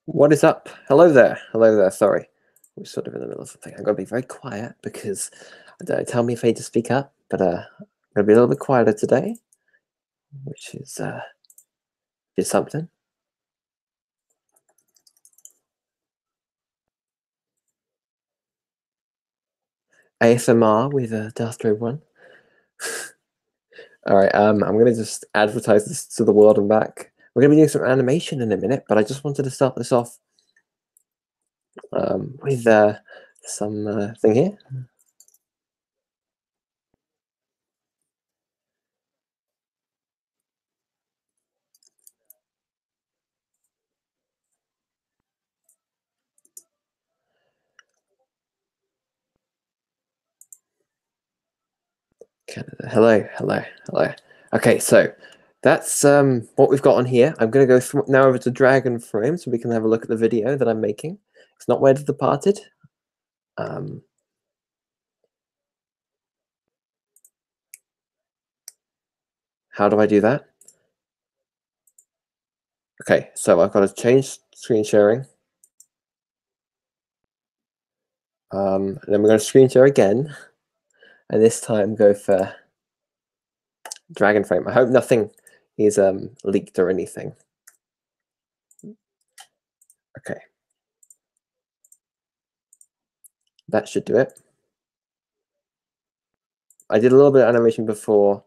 What is up? Hello there. Hello there. Sorry. We're sort of in the middle of something. I'm going to be very quiet because I don't know, tell me if I need to speak up, but I'm going to be a little bit quieter today, which is something. ASMR with Darth Vader 1. All right, I'm going to just advertise this to the world and back. We're going to be doing some animation in a minute, but I just wanted to start this off with some thing here. Canada. Hello, hello, hello. Okay, so that's what we've got on here. I'm going to go now over to Dragoframe so we can have a look at the video that I'm making. It's not Where Did the Departed. How do I do that? Okay, so I've got to change screen sharing. And then we're going to screen share again. And this time go for Dragoframe. I hope nothing is leaked or anything. Okay. That should do it. I did a little bit of animation before.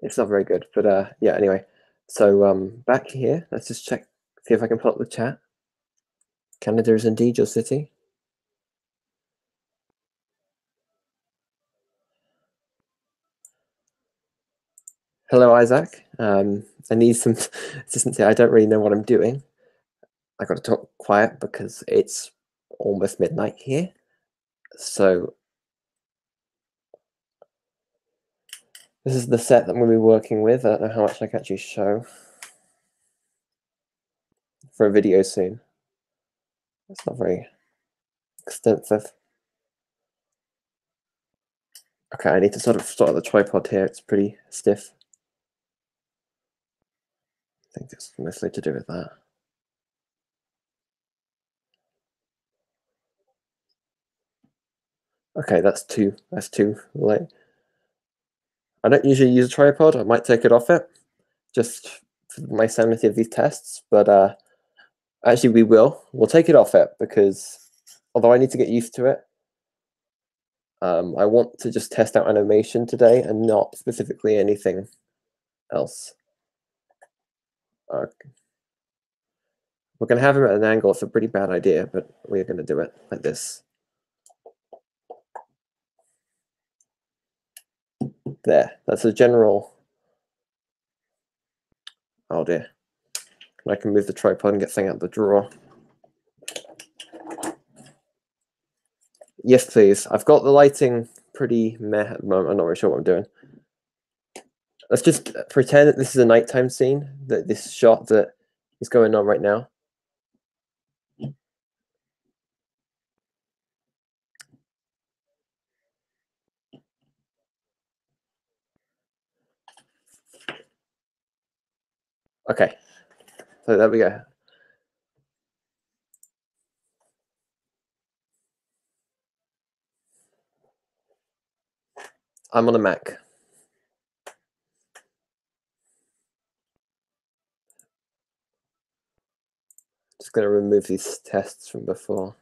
It's not very good, but yeah, anyway. So back here, let's just check, see if I can pull up the chat. Canada is indeed your city. Hello, Isaac. I need some assistance here. I don't really know what I'm doing. I got to talk quiet because it's almost midnight here. So this is the set that I'm going to be working with. I don't know how much I can actually show for a video soon. It's not very extensive. Okay, I need to sort of start the tripod here. It's pretty stiff. I think it's mostly to do with that. Okay, that's too late. I don't usually use a tripod. I might take it off it, just for my sanity of these tests. But actually, we will. We'll take it off it because although I need to get used to it, I want to just test out animation today and not specifically anything else. Okay. We're going to have him at an angle. It's a pretty bad idea, but we're going to do it like this. There. That's a general. Oh dear. I can move the tripod and get thing out of the drawer. Yes, please. I've got the lighting pretty meh at the moment. I'm not really sure what I'm doing. Let's just pretend that this is a nighttime scene, that this shot that is going on right now. Okay. So there we go. I'm on a Mac. Just going to remove these tests from before.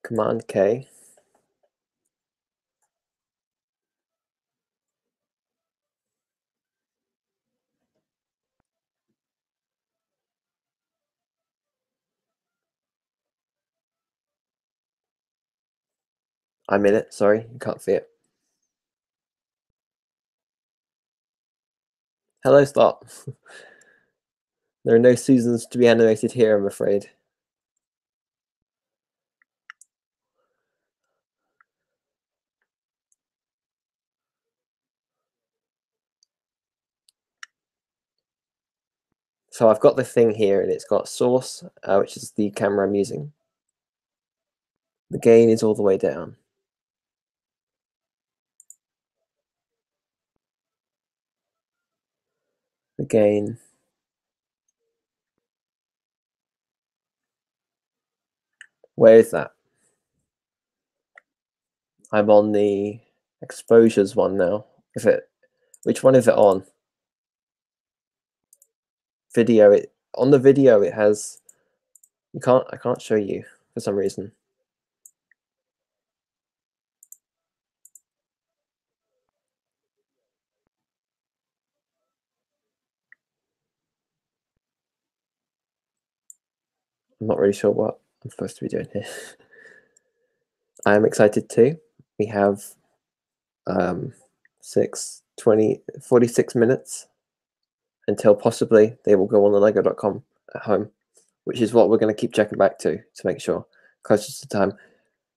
Command K. I'm in it. Sorry, you can't see it. Hello, stop. There are no Susans to be animated here, I'm afraid. So I've got the thing here, and it's got source, which is the camera I'm using. The gain is all the way down. Again, where is that? I'm on the exposures one now. Is it? Which one is it on? Video. It on the video. It has. You can't. I can't show you for some reason. I'm not really sure what I'm supposed to be doing here. I am excited too. We have 46 minutes until possibly they will go on the lego.com at home, which is what we're going to keep checking back to make sure closer to time.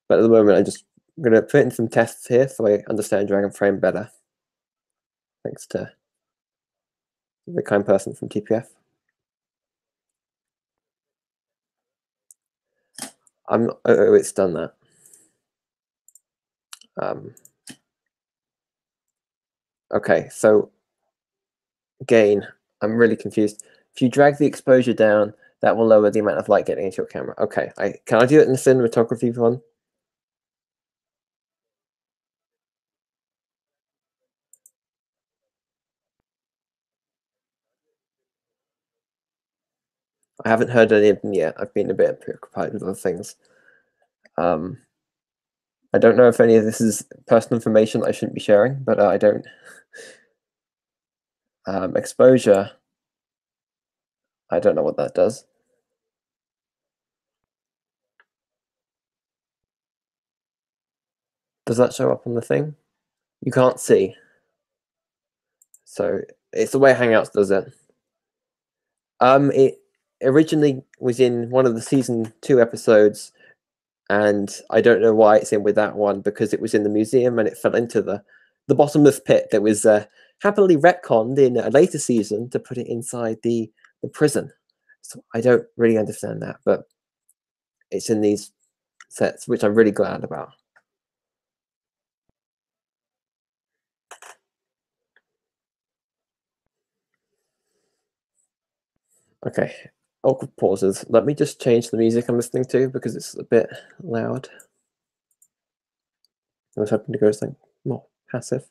But at the moment, I'm just going to put in some tests here so I understand Dragoframe better. Thanks to the kind person from TPF. Oh, it's done that. Okay, so again, I'm really confused. If you drag the exposure down, that will lower the amount of light getting into your camera. Okay, can I do it in the cinematography one? I haven't heard any of them yet. I've been a bit preoccupied with other things. I don't know if any of this is personal information that I shouldn't be sharing, but I don't. Exposure, I don't know what that does. Does that show up on the thing? You can't see. So it's the way Hangouts does it. It originally was in one of the season 2 episodes, and I don't know why it's in with that one, because it was in the museum and it fell into the bottomless pit that was happily retconned in a later season to put it inside the prison. So I don't really understand that, but it's in these sets, which I'm really glad about. Okay, awkward pauses. Let me just change the music I'm listening to because it's a bit loud. I was hoping to go something more passive.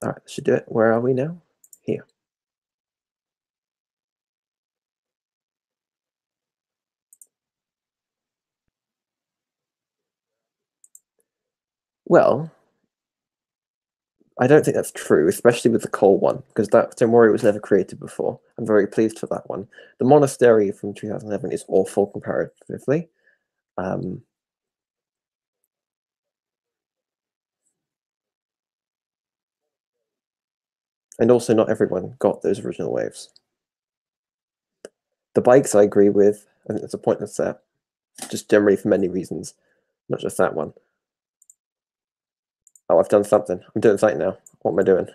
All right, should do it. Where are we now? Here. Well, I don't think that's true, especially with the coal one, because that Tomori was never created before. I'm very pleased for that one. The Monastery from 2011 is awful comparatively. And also not everyone got those original waves. The bikes I agree with. I think it's a pointless set, just generally for many reasons, not just that one. Oh, I've done something. I'm doing something now. What am I doing?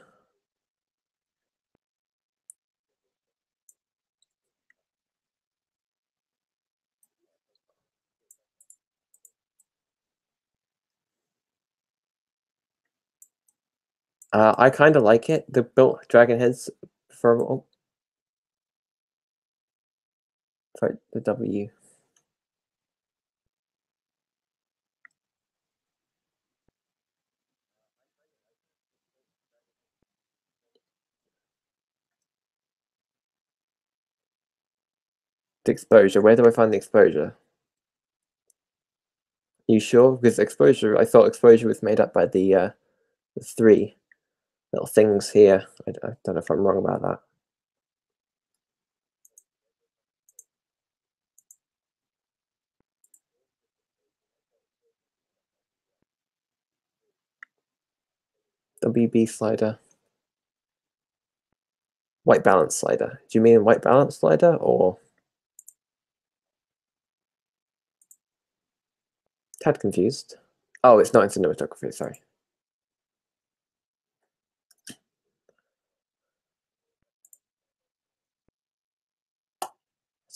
I kind of like it. The built dragon heads for sorry, the W. The exposure. Where do I find the exposure? Are you sure? Because exposure, I thought exposure was made up by the 3 little things here. I don't know if I'm wrong about that. WB slider. White balance slider. Do you mean white balance slider or? Tad confused. Oh, it's not in cinematography, sorry.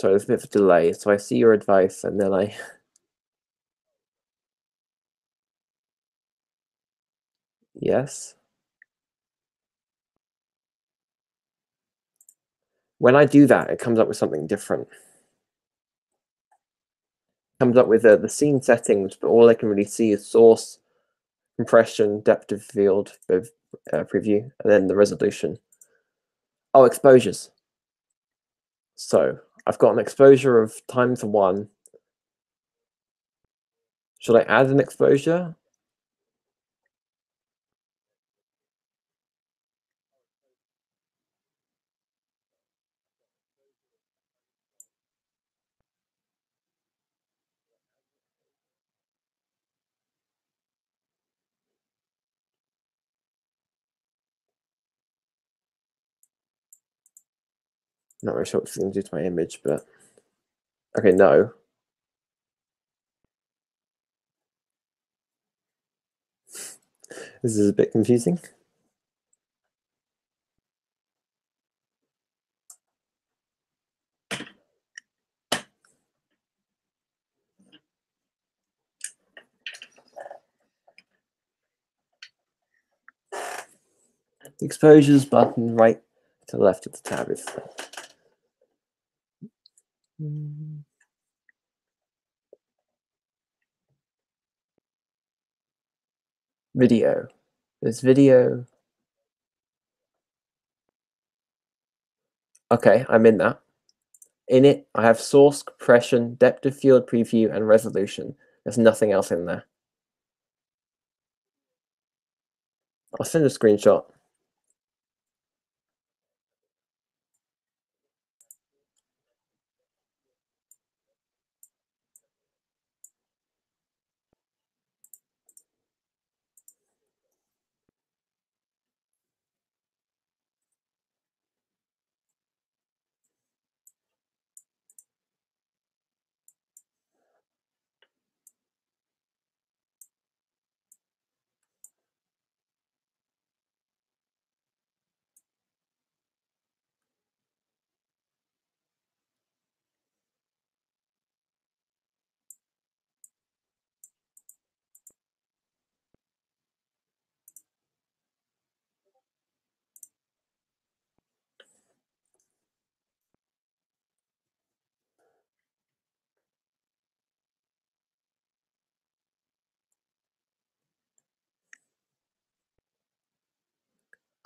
Sorry, there's a bit of a delay. So I see your advice and then I... Yes. When I do that, it comes up with something different. It comes up with the scene settings, but all I can really see is source, compression, depth of field, preview, and then the resolution. Oh, exposures. So I've got an exposure of ×1. Should I add an exposure? Not really sure what it's going to do to my image, but okay, no. This is a bit confusing. The exposures button right to the left of the tab is video. There's video. Okay, I'm in that. In it, I have source, compression, depth of field preview, and resolution. There's nothing else in there. I'll send a screenshot.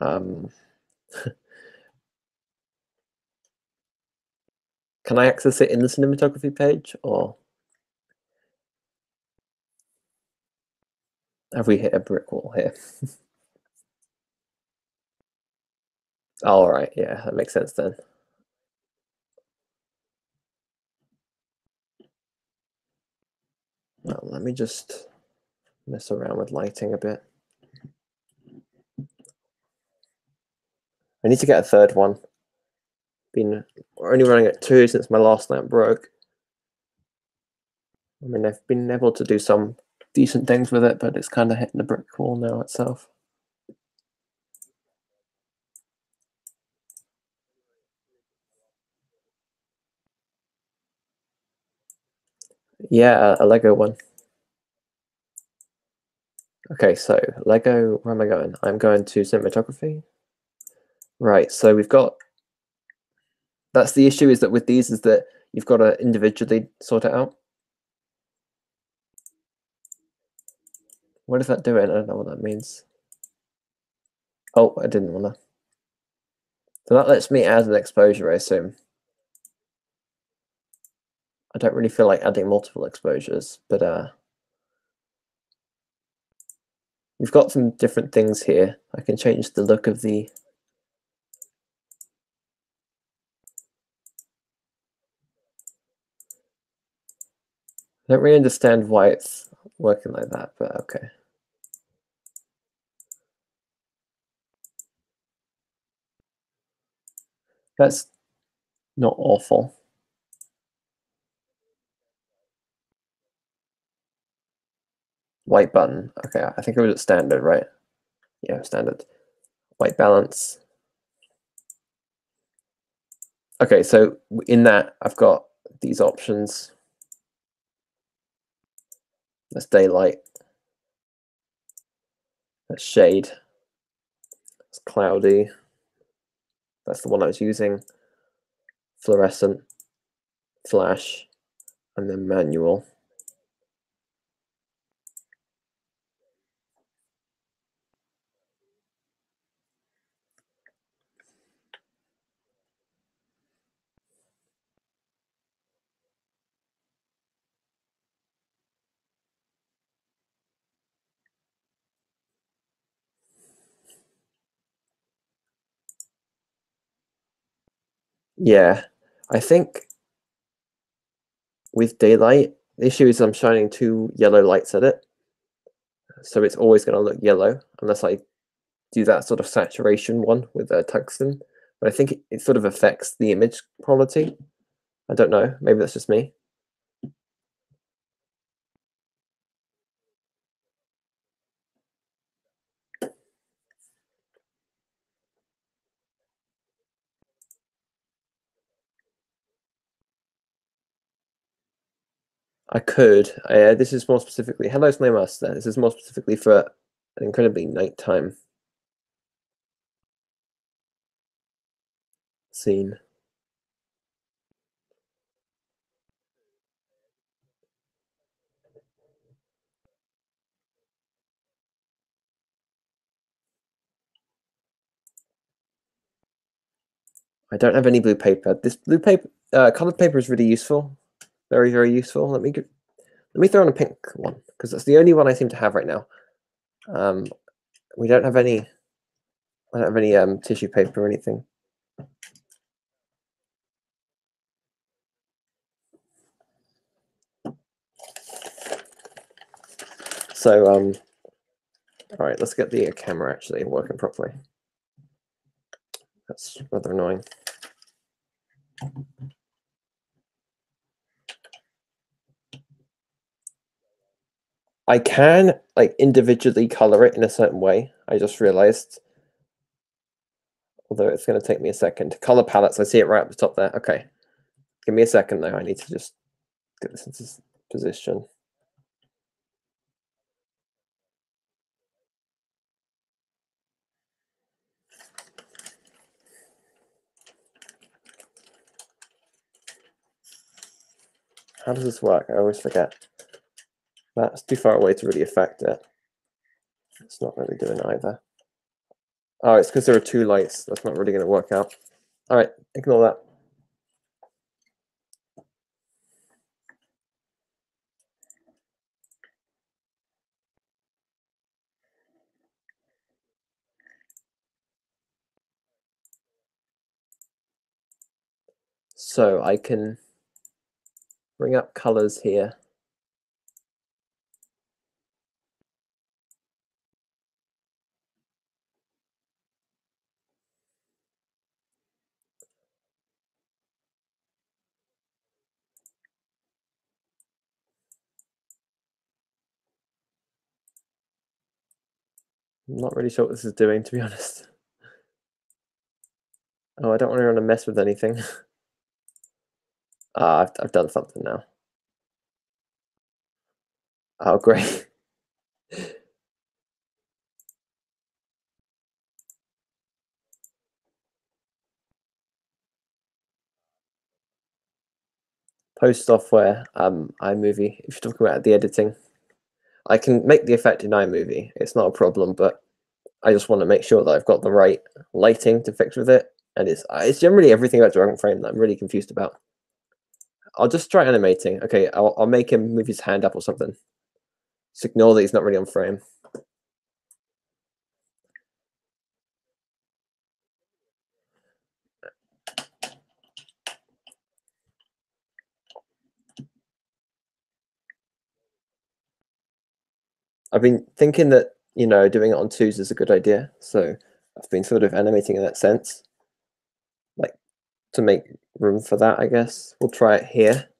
Can I access it in the cinematography page, or have we hit a brick wall here? All right, yeah, that makes sense then. Well, let me just mess around with lighting a bit. I need to get a third one. Been only running at 2 since my last lamp broke. I mean, I've been able to do some decent things with it, but it's kind of hitting the brick wall now itself. Yeah, a Lego one. Okay, so Lego, where am I going? I'm going to cinematography. Right, so we've got, that's the issue, is that with these is that you've got to individually sort it out. What is that doing? I don't know what that means. Oh, I didn't want to. So that lets me add an exposure, I assume. I don't really feel like adding multiple exposures, but we've got some different things here. I can change the look of the... I don't really understand why it's working like that, but okay. That's not awful. White button. Okay, I think it was at standard, right? Yeah, standard. White balance. Okay, so in that, I've got these options. That's daylight. That's shade. It's cloudy. That's the one I was using. Fluorescent, flash, and then manual. Yeah, I think with daylight, the issue is I'm shining 2 yellow lights at it. So it's always going to look yellow unless I do that sort of saturation one with tungsten. But I think it sort of affects the image quality. I don't know. Maybe that's just me. I could. This is more specifically. Hello, Snail Master. This is more specifically for an incredibly nighttime scene. I don't have any blue paper. This blue paper, colored paper is really useful. Very, very useful. Let me throw on a pink one because that's the only one I seem to have right now. We don't have any. I don't have any tissue paper or anything. So all right, let's get the camera actually working properly. That's rather annoying. I can like individually color it in a certain way. I just realized, although it's going to take me a second. Color palettes, I see it right up the top there. Okay, give me a second though. I need to just get this into position. How does this work? I always forget. That's too far away to really affect it. It's not really doing either. Oh, it's because there are 2 lights. That's not really going to work out. All right, ignore that. So I can bring up colors here. I'm not really sure what this is doing, to be honest. Oh, I don't want to mess with anything. Ah, I've done something now. Oh, great. Post software, iMovie. If you're talking about the editing, I can make the effect in iMovie. It's not a problem, but I just want to make sure that I've got the right lighting to fix with it. And it's generally everything about Dragoframe that I'm really confused about. I'll just try animating. Okay, I'll make him move his hand up or something. Just ignore that he's not really on frame. I've been thinking that, doing it on 2s is a good idea. So I've been sort of animating in that sense, like to make room for that, I guess. We'll try it here.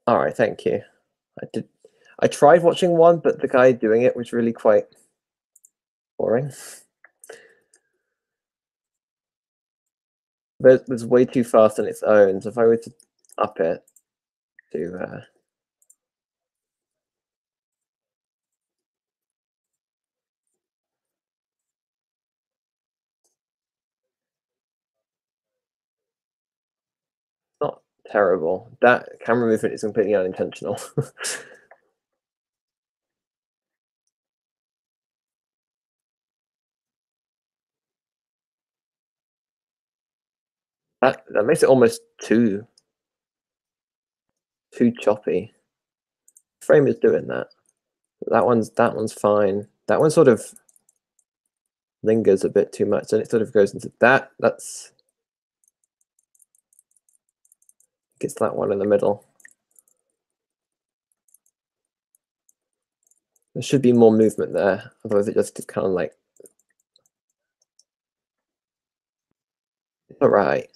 All right, thank you. I tried watching one, but the guy doing it was really quite boring. There's way too fast on its own. So if I were to up it to not terrible. That camera movement is completely unintentional. That makes it almost too choppy. Frame is doing that. That one's fine. That one sort of lingers a bit too much, and it sort of goes into that. That's gets that one in the middle. There should be more movement there, otherwise it just kind of like all right.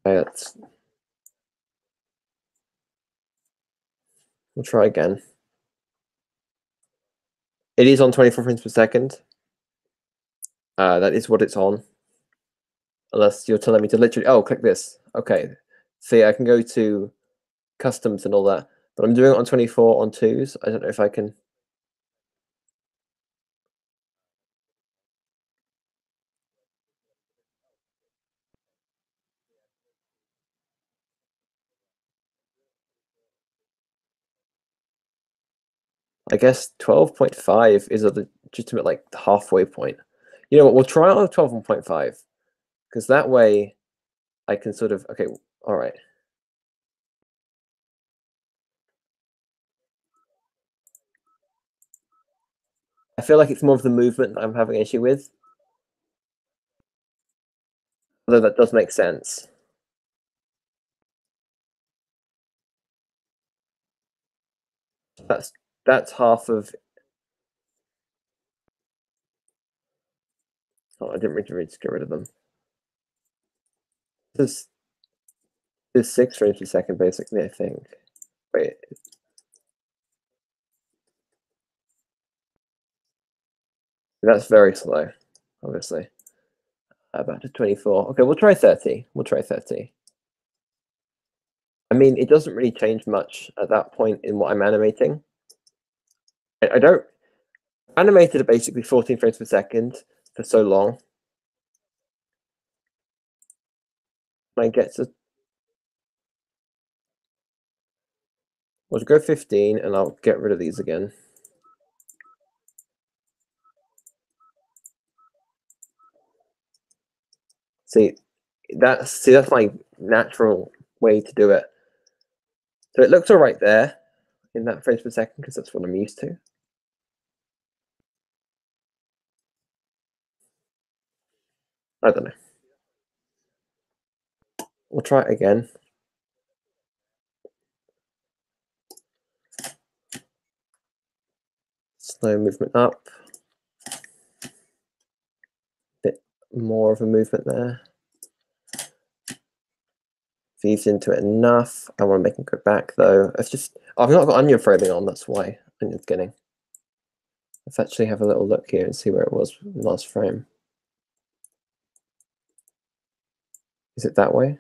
Okay, we'll try again. It is on 24 frames per second. That is what it's on. Unless you're telling me to literally, oh, click this. Okay. See, I can go to customs and all that, but I'm doing it on 24 on 2s. I don't know if I can. I guess 12.5 is a legitimate like halfway point. You know what? We'll try it on 12.5 because that way I can sort of okay. All right. I feel like it's more of the movement that I'm having an issue with, although that does make sense. That's half of. Oh, I didn't really get rid of them. This is 6 frames per second, basically. I think. Wait, that's very slow, obviously. Back to 24. Okay, we'll try 30. We'll try 30. I mean, it doesn't really change much at that point in what I'm animating. I don't animated at basically 14 frames per second for so long. I get to we'll go 15 and I'll get rid of these again. See, that's my natural way to do it. So it looks all right there in that frames per second because that's what I'm used to. I don't know. We'll try it again. Slow movement up. Bit more of a movement there. Feeds into it enough. I want to make it go back though. It's just I've not got onion framing on, that's why onion's getting. Let's actually have a little look here and see where it was in the last frame. Is it that way?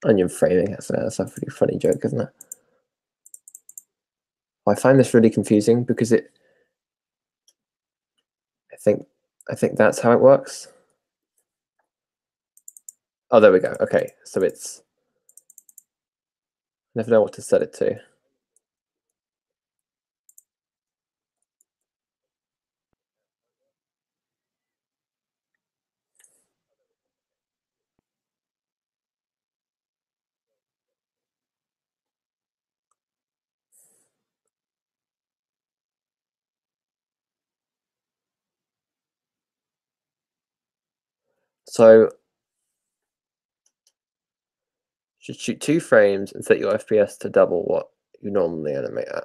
Onion framing, that's a pretty funny joke, isn't it? I find this really confusing because I think that's how it works. Oh, there we go. Okay, so it's I never know what to set it to. So should shoot 2 frames and set your FPS to double what you normally animate at.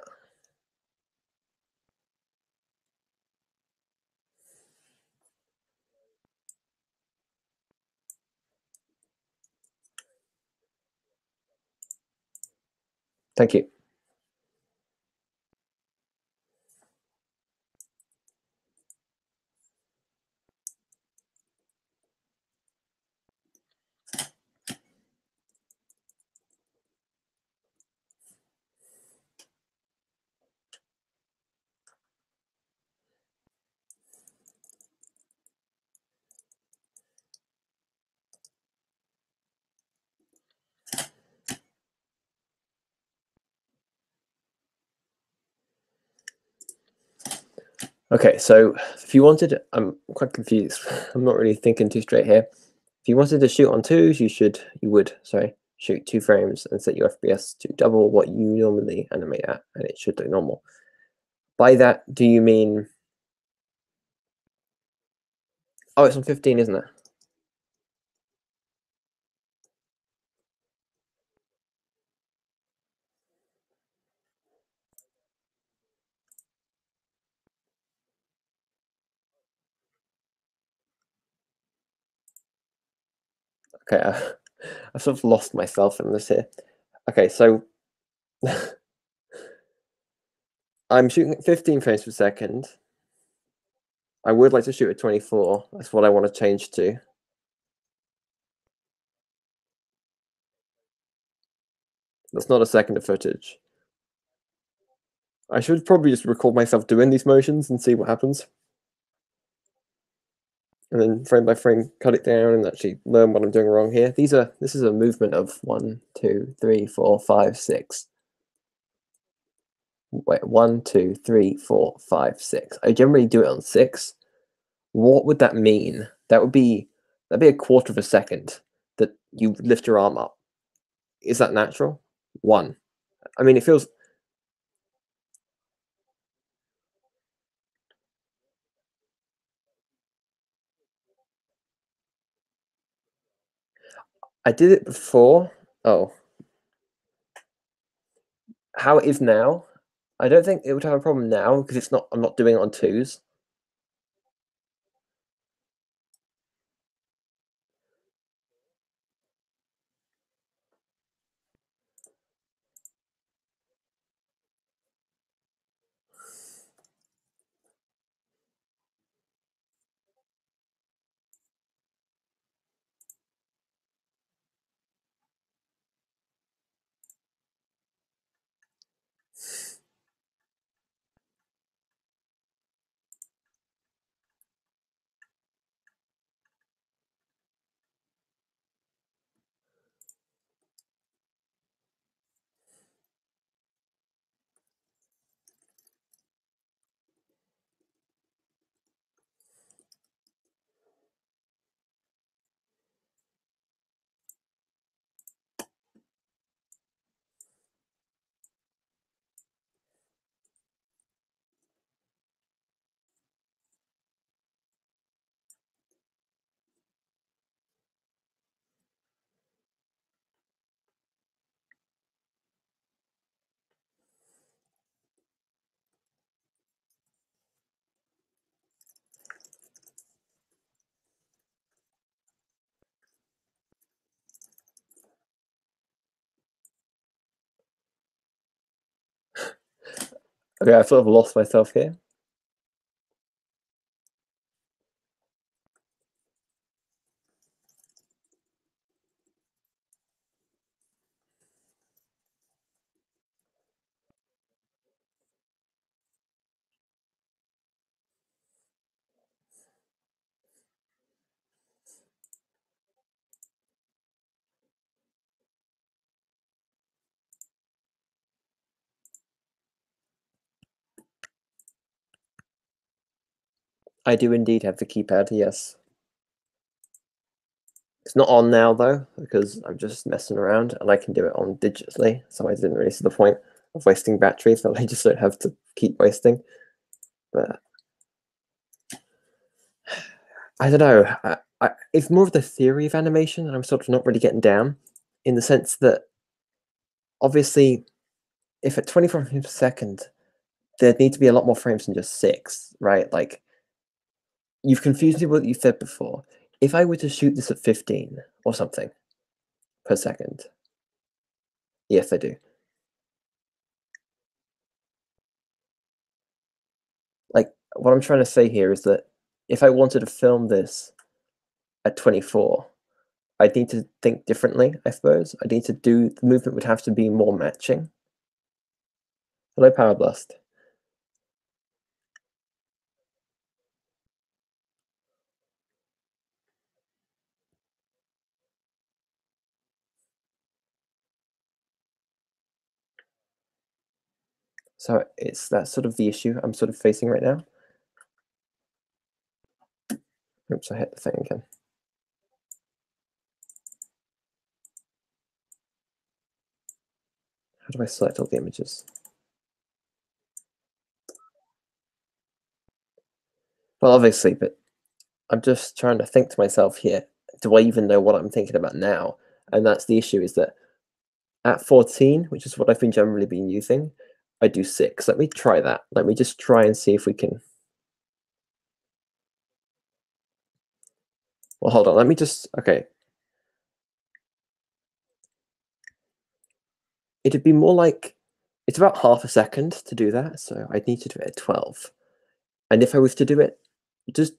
Thank you. Okay, so if you wanted, I'm quite confused. I'm not really thinking too straight here. If you wanted to shoot on twos, you would shoot 2 frames and set your FPS to double what you normally animate at, and it should look normal. By that, do you mean? Oh, it's on 15, isn't it? Okay, I've sort of lost myself in this here. Okay, so I'm shooting at 15 frames per second. I would like to shoot at 24. That's what I want to change to. That's not a second of footage. I should probably just record myself doing these motions and see what happens. And then frame by frame, cut it down and actually learn what I'm doing wrong here. This is a movement of 1, 2, 3, 4, 5, 6. Wait, 1, 2, 3, 4, 5, 6. I generally do it on 6. What would that mean? That'd be a quarter of a second that you lift your arm up. Is that natural? 1. I mean, it feels. I did it before. Oh, how it is now? I don't think it would have a problem now because it's not. I'm not doing it on 2s. Okay, I've sort of lost myself here. I do indeed have the keypad, yes. It's not on now though, because I'm just messing around and I can do it on digitally, so I didn't really see the point of wasting battery, so I just don't have to keep wasting. But I don't know. It's more of the theory of animation, and I'm sort of not really getting down, in the sense that obviously, if at 24 frames per second, there'd need to be a lot more frames than just 6, right? Like, you've confused me with what you said before. If I were to shoot this at 15 or something per second, yes, I do. what I'm trying to say here is that if I wanted to film this at 24, I'd need to think differently, I suppose. I need to do, the movement would have to be more matching. Hello, Power Blast. So that's sort of the issue I'm sort of facing right now. Oops, I hit the thing again. How do I select all the images? Well, obviously, but I'm just trying to think to myself here, do I even know what I'm thinking about now? And that's the issue, is that at 14, which is what I've been generally been using, I do 6. Let me try that. Let me just try and see if we can. Well, hold on. Let me just, okay. It'd be more like, it's about half a second to do that, so I'd need to do it at 12. And if I was to do it, does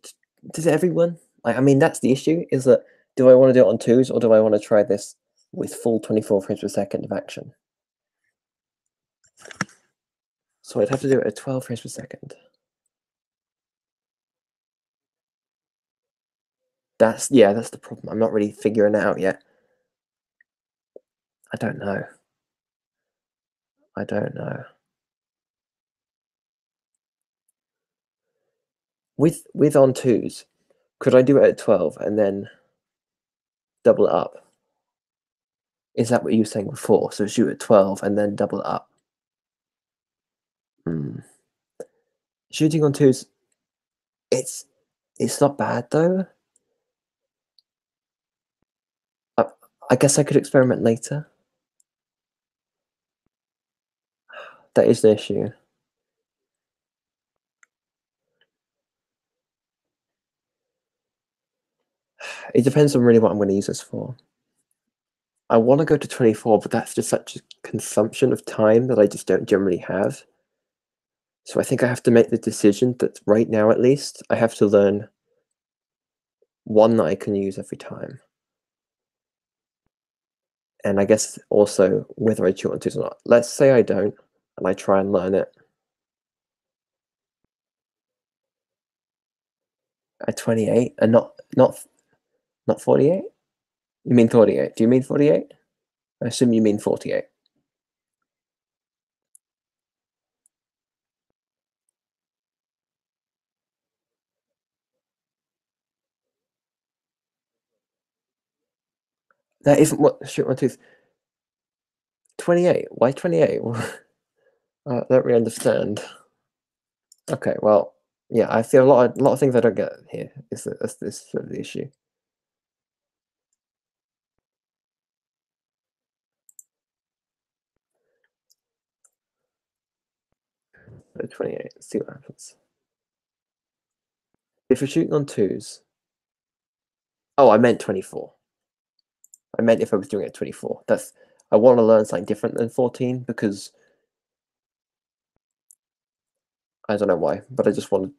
everyone? Like, I mean, that's the issue, is that do I want to do it on 2s, or do I want to try this with full 24 frames per second of action? So I'd have to do it at 12 frames per second. That's the problem. I'm not really figuring it out yet. I don't know. I don't know. With on 2s, could I do it at 12 and then double it up? Is that what you were saying before? So shoot at 12 and then double it up. Shooting on 2s, it's not bad though. I guess I could experiment later. That is the issue. It depends on really what I'm going to use this for. I want to go to 24, but that's just such a consumption of time that I just don't generally have. So I think I have to make the decision that right now, at least, I have to learn one that I can use every time. And I guess also whether I shoot on 2s or not. Let's say I don't, and I try and learn it at 28 and not 48. You mean 48? Do you mean 48? I assume you mean 48. That isn't what shoot on 2s. 28. Why 28? I don't really understand. Okay, well, yeah, I see a lot of things I don't get here. That's this sort of the issue. So 28. Let's see what happens. If you're shooting on 2s, oh, I meant 24. I meant if I was doing it at 24. I want to learn something different than 14 because I don't know why, but I just want to.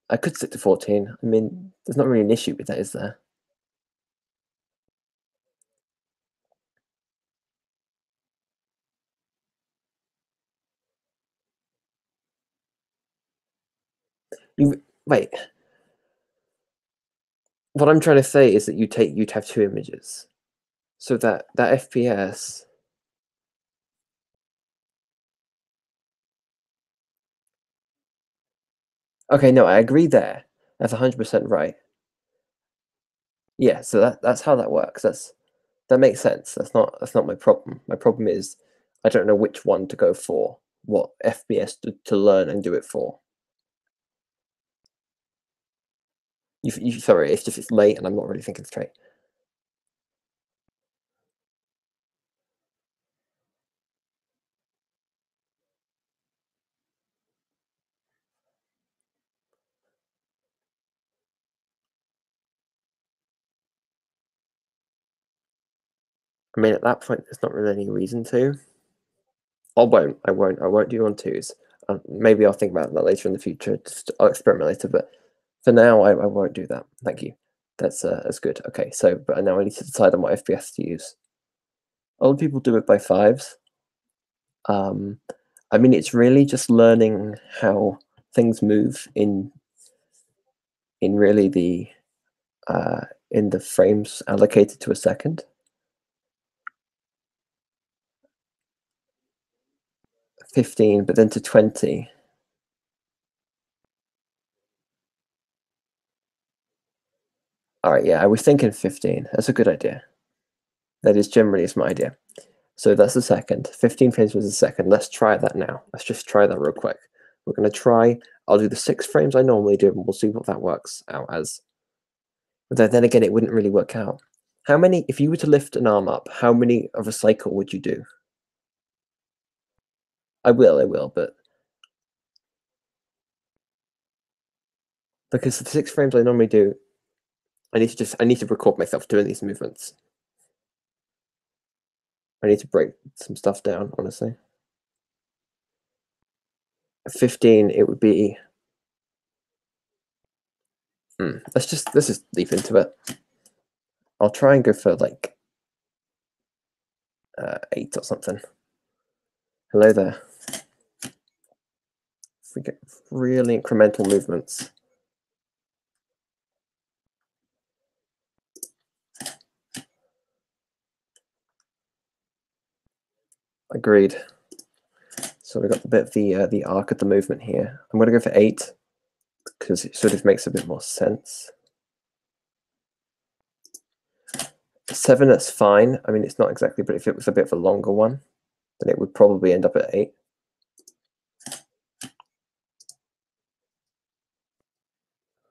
I could stick to 14. I mean, there's not really an issue with that, is there? Wait. What I'm trying to say is that you'd have 2 images, so that FPS. Okay, no, I agree there. That's 100% right. Yeah, so that's how that works. That makes sense. That's not my problem. My problem is I don't know which one to go for, what FPS to learn and do it for. Sorry, it's just it's late and I'm not really thinking straight. I mean, at that point, there's not really any reason to. I won't do on 2s. Maybe I'll think about that later in the future. I'll experiment later, but for now, I won't do that. Thank you. That's good. Okay, so but now I need to decide on what FPS to use. A lot of people do it by 5s. I mean, it's really just learning how things move in really the in the frames allocated to a second. 15, but then to 20. All right, yeah, I was thinking 15. That's a good idea. That is generally my idea. So that's the second. 15 frames was the second. Let's try that now. Let's just try that real quick. We're going to try, I'll do the 6 frames I normally do, and we'll see what that works out as. But then again, it wouldn't really work out. How many, if you were to lift an arm up, how many of a cycle would you do? I will, but because the 6 frames I normally do, I need to record myself doing these movements. I need to break some stuff down, honestly. 15, it would be. Let's just leap into it. I'll try and go for like 8 or something. Hello there. If we get really incremental movements. Agreed. So we've got a bit of the arc of the movement here. I'm going to go for 8 because it sort of makes a bit more sense. 7, that's fine. I mean, it's not exactly, but if it was a bit of a longer one, then it would probably end up at 8.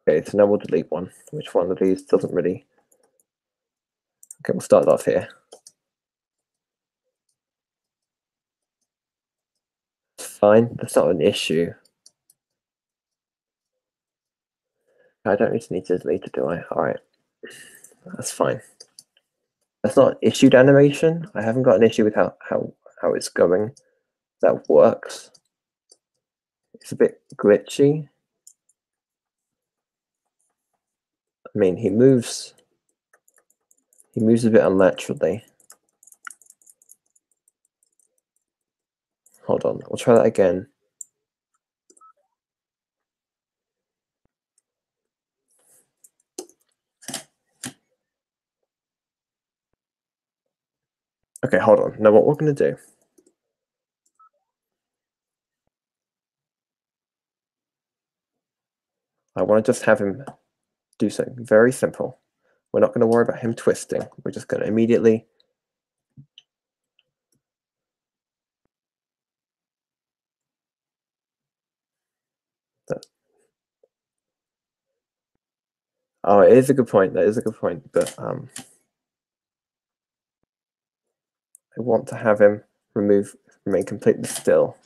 Okay, so now we'll delete one. Which one of these doesn't really... Okay, we'll start off here. It's fine. That's not an issue. I don't need to delete it, do I? All right. That's fine. That's not issued animation. I haven't got an issue with how it's going. That works. It's a bit glitchy. I mean, he moves a bit unnaturally. Hold on, we'll try that again. Okay, hold on. Now what we're going to do, I want to just have him do something very simple. We're not going to worry about him twisting. We're just going to immediately Oh, it is a good point. That is a good point. But I want to have him remain completely still,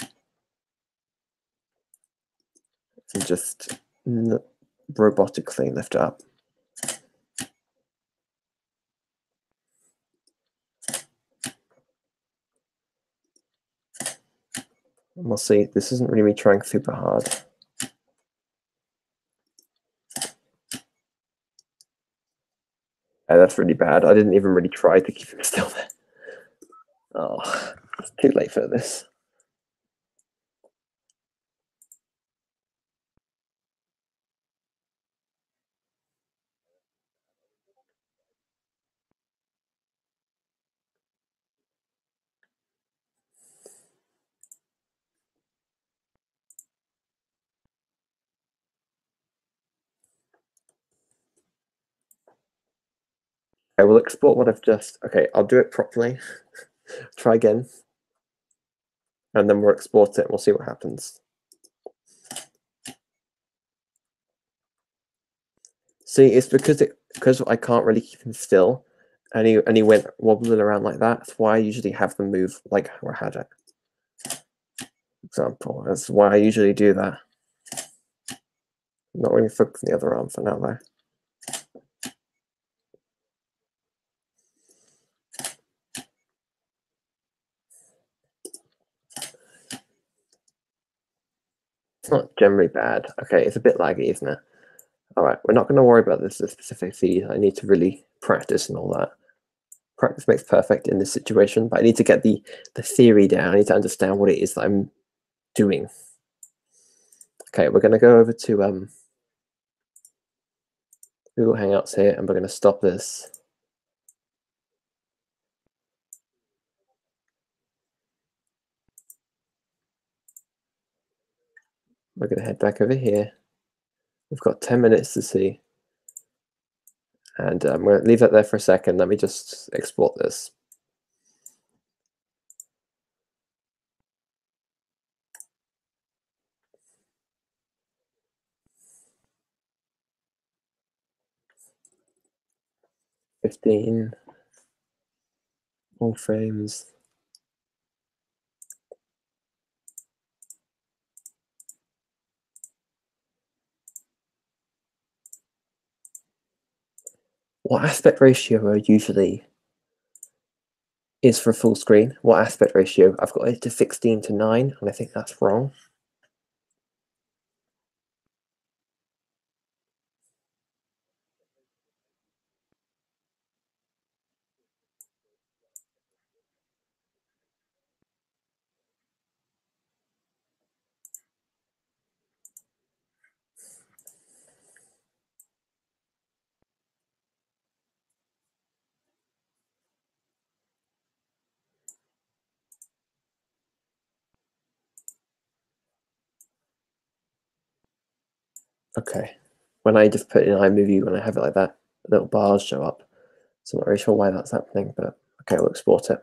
and just robotically lift it up. And we'll see. This isn't really me trying super hard. That's really bad. I didn't even really try to keep him still there. Oh, it's too late for this. I will export what I've just... Okay, I'll do it properly. Try again. And then we'll export it and we'll see what happens. See, it's because I can't really keep him still, and he went wobbling around like that. That's why I usually have them move like how I had it. Example. That's why I usually do that. I'm not really focusing the other arm for now though. It's not generally bad. Okay, it's a bit laggy, isn't it? All right, we're not going to worry about this specific feed. I need to really practice and all that. Practice makes perfect in this situation, but I need to get the theory down. I need to understand what it is that I'm doing. Okay, we're going to go over to Google Hangouts here, and we're going to stop this. We're going to head back over here. We've got 10 minutes to see. And I'm going to leave that there for a second. Let me just export this. $15 all frames. What aspect ratio usually is for full screen? What aspect ratio? I've got it to 16:9, and I think that's wrong. Okay. When I just put in iMovie, when I have it like that, little bars show up. So I'm not really sure why that's happening, but okay, we'll export it.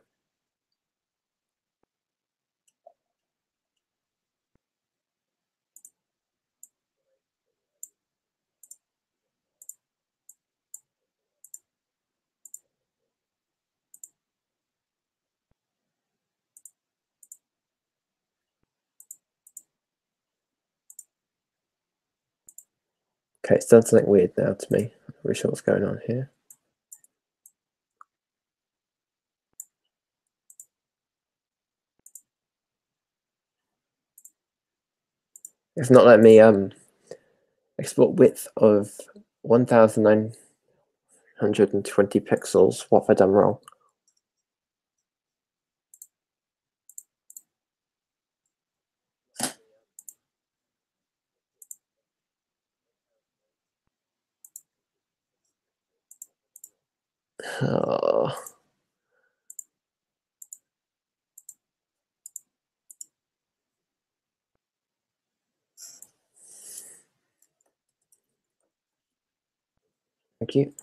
Okay, it's done something weird now to me. I'm not really sure what's going on here. It's not letting me export width of 1920 pixels. What have I done wrong? Oh. Thank you.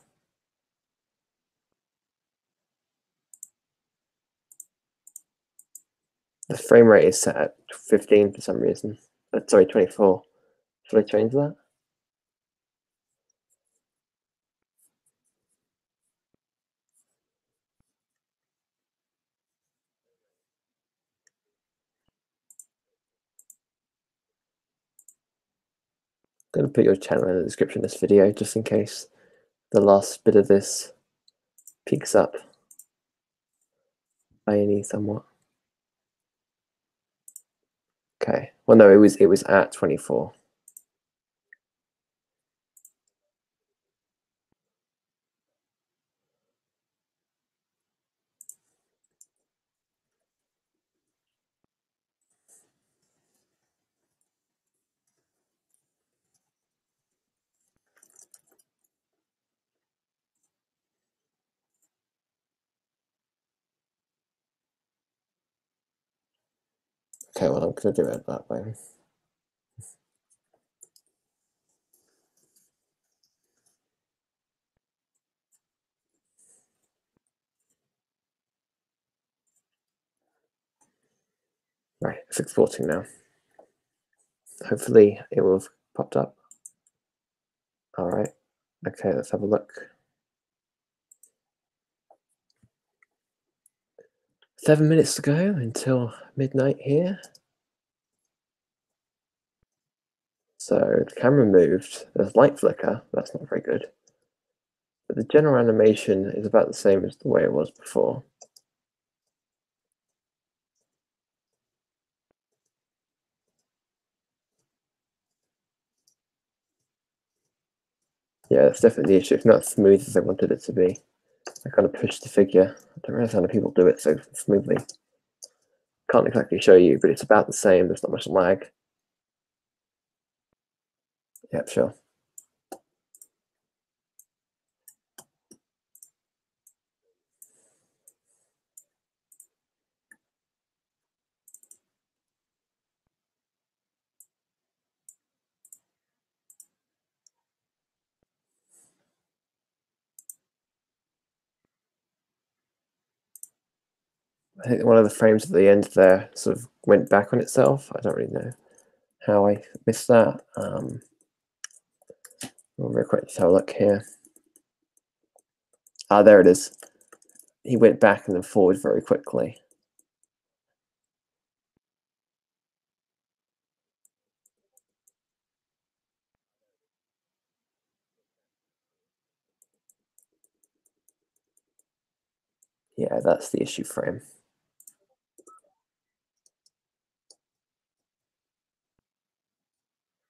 The frame rate is set at 15 for some reason. Sorry, 24. Should I change that? I'm going to put your channel in the description of this video just in case the last bit of this peaks up by any somewhat. Okay. Well, no, it was at 24. Okay, well, I'm going to do it that way. Right, it's exporting now. Hopefully it will have popped up. All right. Okay, let's have a look. 7 minutes to go until midnight here. So the camera moved. There's light flicker. That's not very good. But the general animation is about the same as the way it was before. Yeah, that's definitely the issue. It's not as smooth as I wanted it to be. I kind of pushed the figure. I don't realize how many people do it so smoothly. Can't exactly show you, but it's about the same. There's not much lag. Yep, sure. I think one of the frames at the end there sort of went back on itself. I don't really know how I missed that. We'll very quickly have a look here. Ah, there it is. He went back and then forward very quickly. Yeah, that's the issue frame.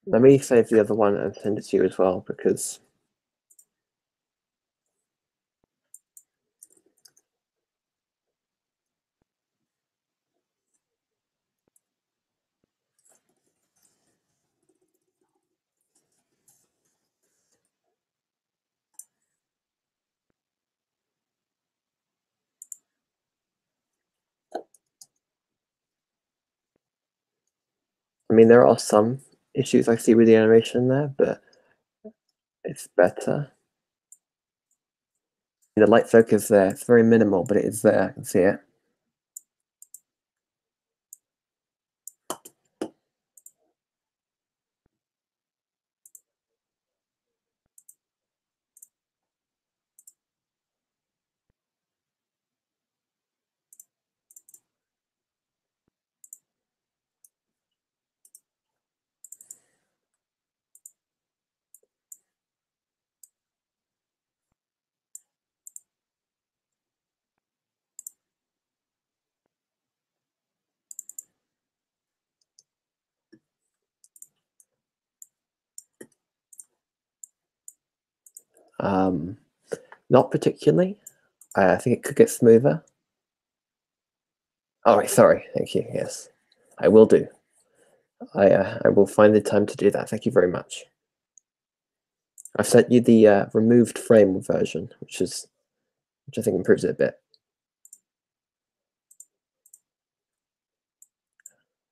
Let me save the other one and send it to you as well, because I mean, there are some issues I see with the animation there, but it's better. The light focus there, it's very minimal, but it is there. I can see it. Not particularly. I think it could get smoother. Oh, sorry. Thank you. Yes, I will do. I will find the time to do that. Thank you very much. I've sent you the removed frame version, which I think improves it a bit.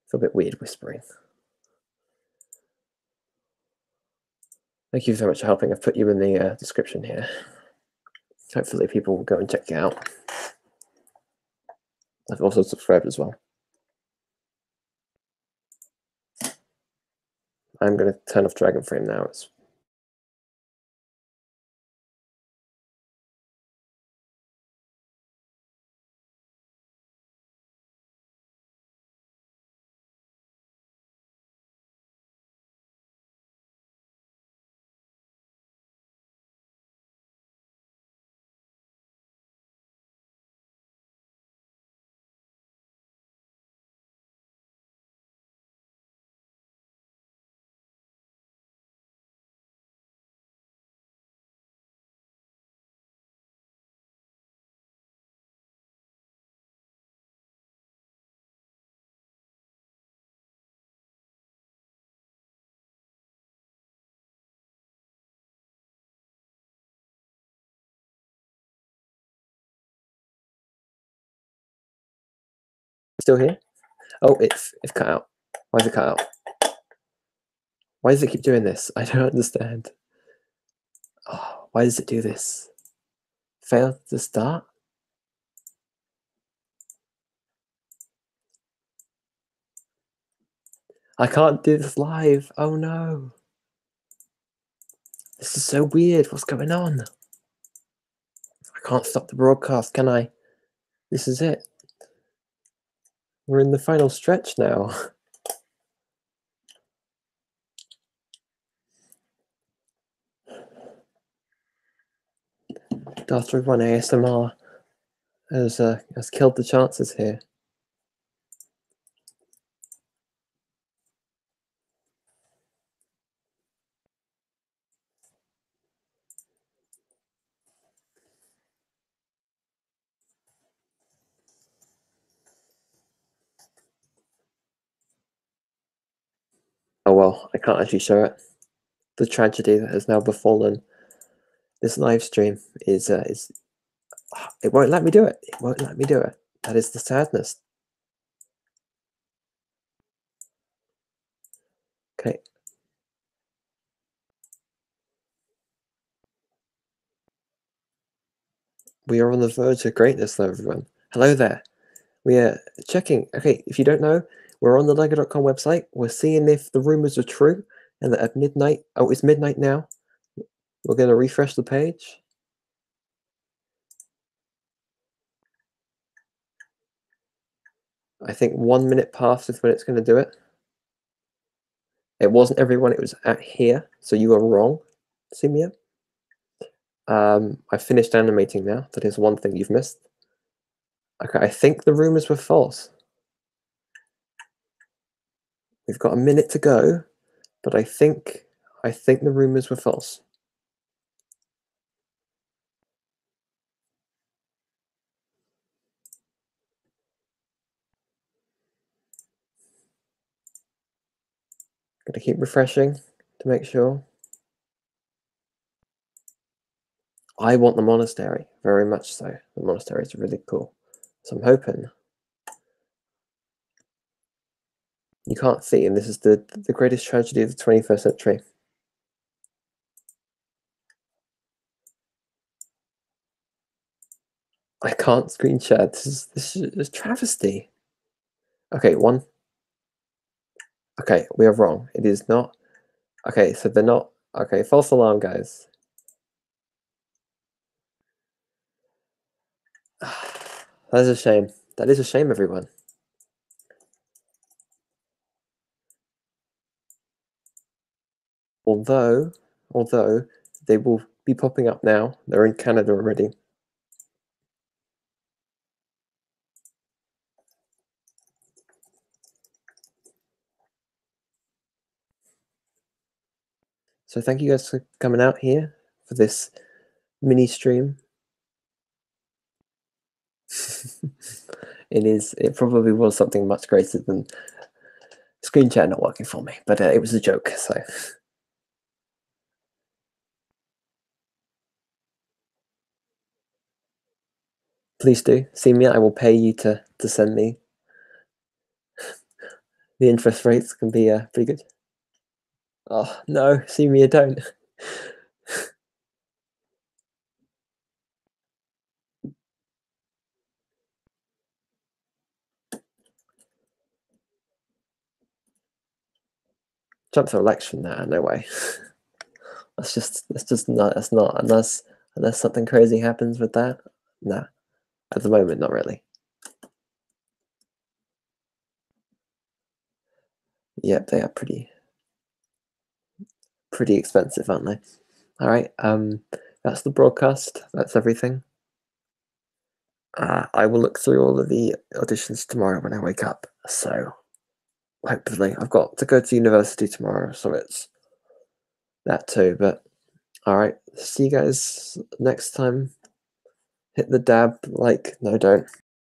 I feel a bit weird whispering. Thank you so much for helping. I've put you in the description here. Hopefully people will go and check it out. I've also subscribed as well. I'm going to turn off Dragoframe now. It's still here. Oh, it's cut out. Why is it cut out? Why does it keep doing this? I don't understand. Oh, why does it do this? Fail to start? I can't do this live. Oh no. This is so weird. What's going on? I can't stop the broadcast, can I? This is it. We're in the final stretch now. Darth 1 ASMR has killed the chances here. well, I can't actually show it. The tragedy that has now befallen this live stream is it won't let me do it. It won't let me do it. That is the sadness. Okay. We are on the verge of greatness, though, everyone. Hello there. We are checking. Okay, if you don't know, we're on the Lego.com website. We're seeing if the rumors are true and that at midnight, oh, it's midnight now. We're going to refresh the page. I think 1 minute past is when it's going to do it. It wasn't everyone, it was at here, so you are wrong, Simia. I finished animating now. That is one thing you've missed. Okay, I think the rumors were false. We've got a minute to go, but I think the rumors were false. Gotta keep refreshing to make sure. I want the monastery, very much so. The monastery is really cool. So I'm hoping. You can't see, and this is the greatest tragedy of the 21st century. I can't screen share. This is travesty. Okay, one. Okay, we are wrong. It is not. Okay, so they're not. Okay, false alarm, guys. That is a shame. That is a shame, everyone. Although they will be popping up now. They're in Canada already. So thank you guys for coming out here for this mini stream. It probably was something much greater than screen chat not working for me, but it was a joke, so. Please do. See me, I will pay you to send me. The interest rates can be pretty good. Oh, no, see me, I don't. Jump to election, no way. That's not unless something crazy happens with that. Nah, at the moment, not really. Yep, they are pretty expensive, aren't they? All right, that's the broadcast. That's everything. I will look through all of the auditions tomorrow when I wake up. So hopefully, I've got to go to university tomorrow, so it's that too. But all right, see you guys next time. Hit the dab like, no, don't.